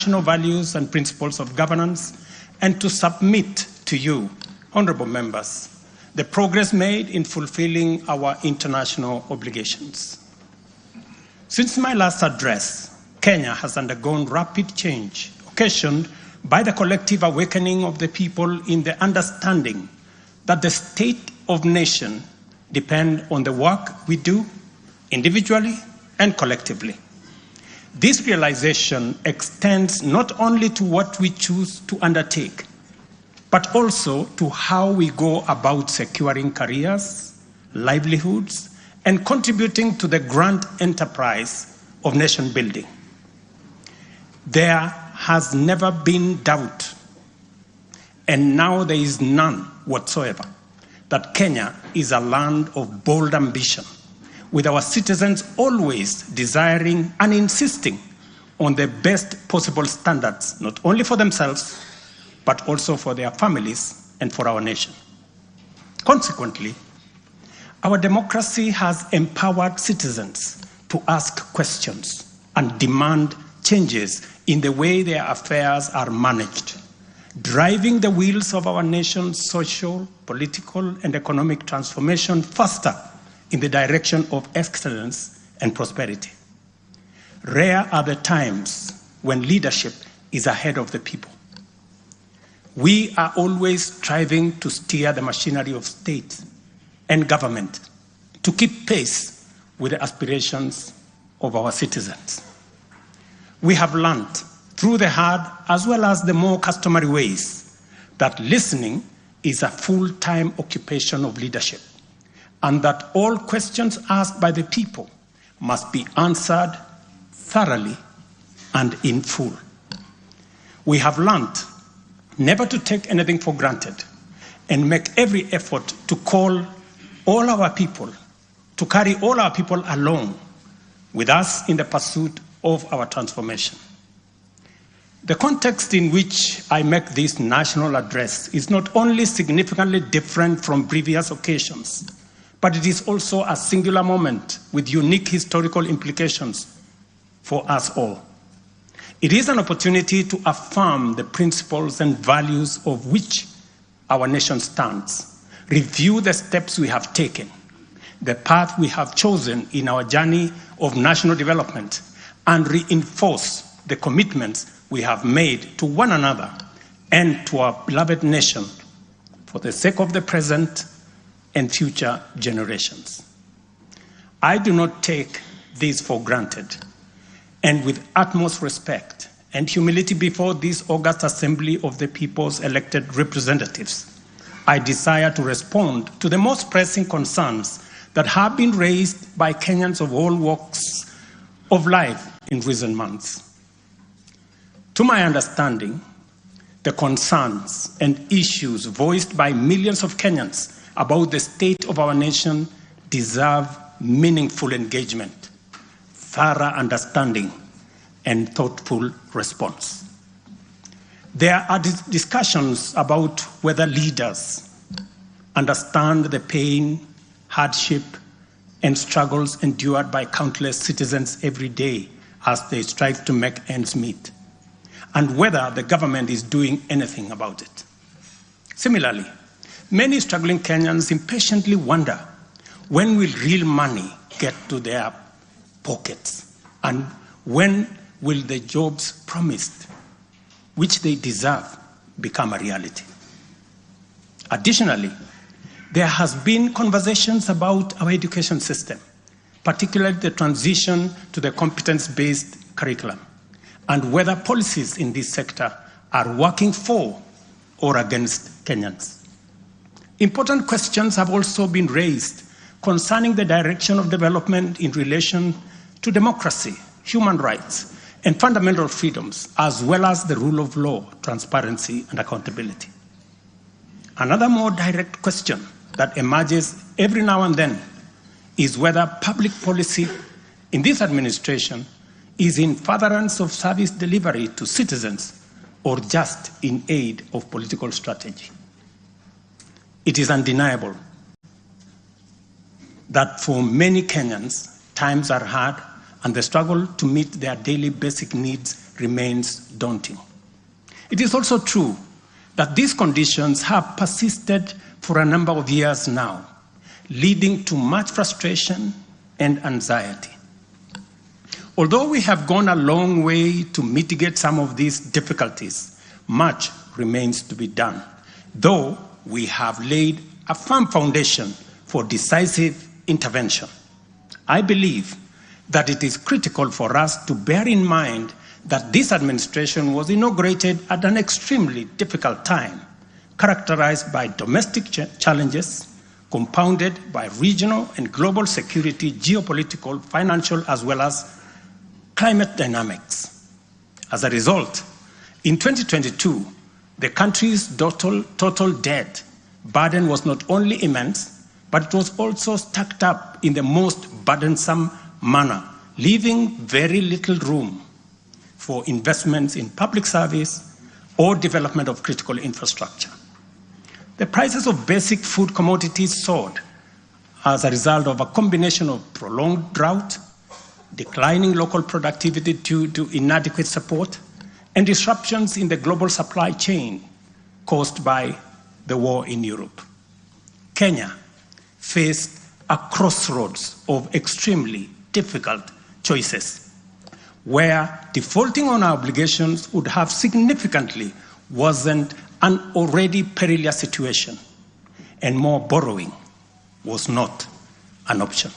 national values and principles of governance, and to submit to you, honorable members, the progress made in fulfilling our international obligations. Since my last address, Kenya has undergone rapid change, occasioned by the collective awakening of the people in the understanding that the state of nation depends on the work we do individually and collectively. This realization extends not only to what we choose to undertake, but also to how we go about securing careers, livelihoods, and contributing to the grand enterprise of nation building. There has never been doubt, and now there is none whatsoever, that Kenya is a land of bold ambition, with our citizens always desiring and insisting on the best possible standards, not only for themselves, but also for their families and for our nation. Consequently, our democracy has empowered citizens to ask questions and demand changes in the way their affairs are managed, driving the wheels of our nation's social, political, and economic transformation faster in the direction of excellence and prosperity. Rare are the times when leadership is ahead of the people. We are always striving to steer the machinery of state and government to keep pace with the aspirations of our citizens. We have learned through the hard as well as the more customary ways that listening is a full-time occupation of leadership, and that all questions asked by the people must be answered thoroughly and in full. We have learned never to take anything for granted and make every effort to call all our people, to carry all our people along with us in the pursuit of our transformation. The context in which I make this national address is not only significantly different from previous occasions, but it is also a singular moment with unique historical implications for us all. It is an opportunity to affirm the principles and values of which our nation stands, review the steps we have taken, the path we have chosen in our journey of national development, and reinforce the commitments we have made to one another and to our beloved nation for the sake of the present and future generations. I do not take this for granted, and with utmost respect and humility before this august assembly of the people's elected representatives, I desire to respond to the most pressing concerns that have been raised by Kenyans of all walks of life in recent months. To my understanding, the concerns and issues voiced by millions of Kenyans about the state of our nation deserve meaningful engagement, thorough understanding, and thoughtful response. There are discussions about whether leaders understand the pain, hardship, and struggles endured by countless citizens every day as they strive to make ends meet, and whether the government is doing anything about it. Similarly, many struggling Kenyans impatiently wonder, when will real money get to their pockets? And when will the jobs promised, which they deserve, become a reality? Additionally, there has been conversations about our education system, particularly the transition to the competence-based curriculum, and whether policies in this sector are working for or against Kenyans. Important questions have also been raised concerning the direction of development in relation to democracy, human rights, and fundamental freedoms, as well as the rule of law, transparency, and accountability. Another more direct question that emerges every now and then is whether public policy in this administration is in furtherance of service delivery to citizens or just in aid of political strategy. It is undeniable that for many Kenyans, times are hard and the struggle to meet their daily basic needs remains daunting. It is also true that these conditions have persisted for a number of years now, leading to much frustration and anxiety. Although we have gone a long way to mitigate some of these difficulties, much remains to be done, though we have laid a firm foundation for decisive intervention. I believe that it is critical for us to bear in mind that this administration was inaugurated at an extremely difficult time, characterized by domestic challenges, compounded by regional and global security, geopolitical, financial, as well as climate dynamics. As a result, in 2022, the country's total debt burden was not only immense, but it was also stacked up in the most burdensome manner, leaving very little room for investments in public service or development of critical infrastructure. The prices of basic food commodities soared as a result of a combination of prolonged drought, declining local productivity due to inadequate support, and disruptions in the global supply chain caused by the war in Europe. Kenya faced a crossroads of extremely difficult choices, where defaulting on our obligations would have significantly worsened an already perilous situation, and more borrowing was not an option.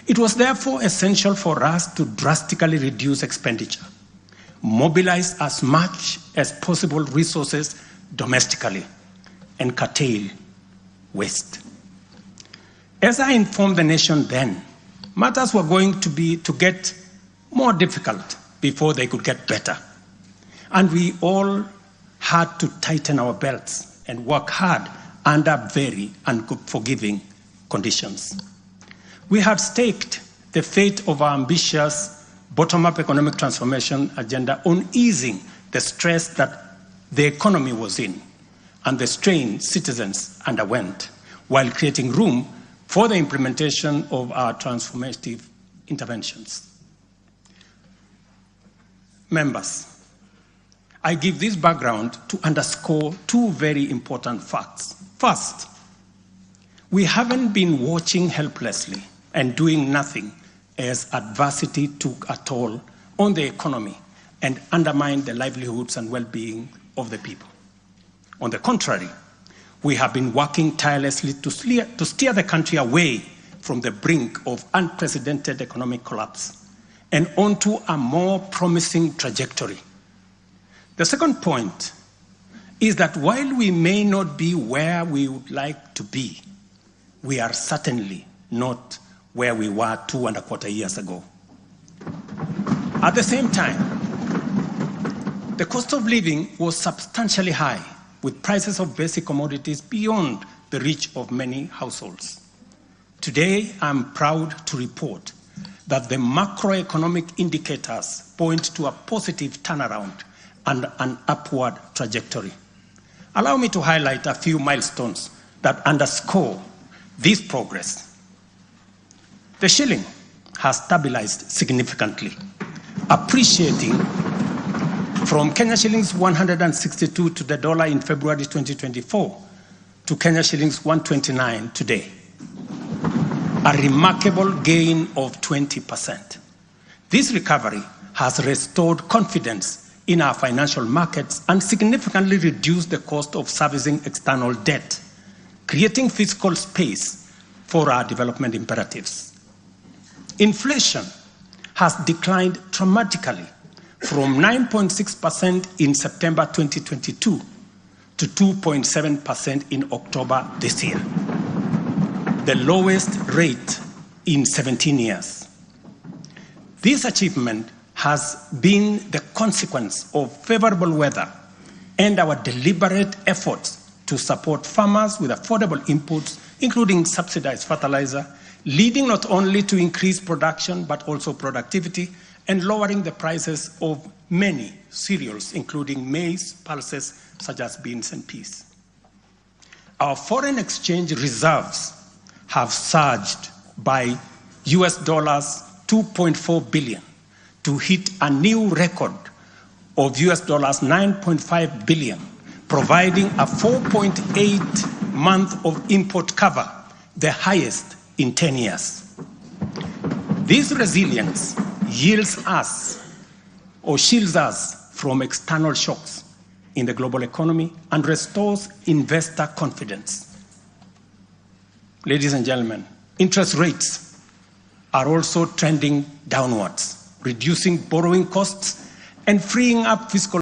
It was therefore essential for us to drastically reduce expenditure, mobilize as much as possible resources domestically, and curtail waste. As I informed the nation then, matters were going to get more difficult before they could get better. And we all had to tighten our belts and work hard under very unforgiving conditions. We had staked the fate of our ambitious bottom-up economic transformation agenda on easing the stress that the economy was in and the strain citizens underwent, while creating room for the implementation of our transformative interventions. Members, I give this background to underscore two very important facts. First, we haven't been watching helplessly and doing nothing as adversity took a toll on the economy and undermined the livelihoods and well-being of the people. On the contrary, we have been working tirelessly to steer the country away from the brink of unprecedented economic collapse and onto a more promising trajectory. The second point is that while we may not be where we would like to be, we are certainly not where we were 2.25 years ago. At the same time, the cost of living was substantially high, with prices of basic commodities beyond the reach of many households. Today, I'm proud to report that the macroeconomic indicators point to a positive turnaround and an upward trajectory. Allow me to highlight a few milestones that underscore this progress. The shilling has stabilized significantly, appreciating from Kenya shillings 162 to the dollar in February 2024 to Kenya shillings 129 today, a remarkable gain of 20%. This recovery has restored confidence in our financial markets and significantly reduced the cost of servicing external debt, creating fiscal space for our development imperatives. Inflation has declined dramatically from 9.6% in September 2022 to 2.7% in October this year, the lowest rate in 17 years. This achievement has been the consequence of favorable weather and our deliberate efforts to support farmers with affordable inputs, including subsidized fertilizer, leading not only to increased production but also productivity and lowering the prices of many cereals, including maize, pulses such as beans and peas. Our foreign exchange reserves have surged by US $2.4 billion to hit a new record of US dollars 9.5 billion, providing a 4.8 month of import cover, the highest in 10 years. This resilience yields us or shields us from external shocks in the global economy and restores investor confidence. Ladies and gentlemen, interest rates are also trending downwards, reducing borrowing costs and freeing up fiscal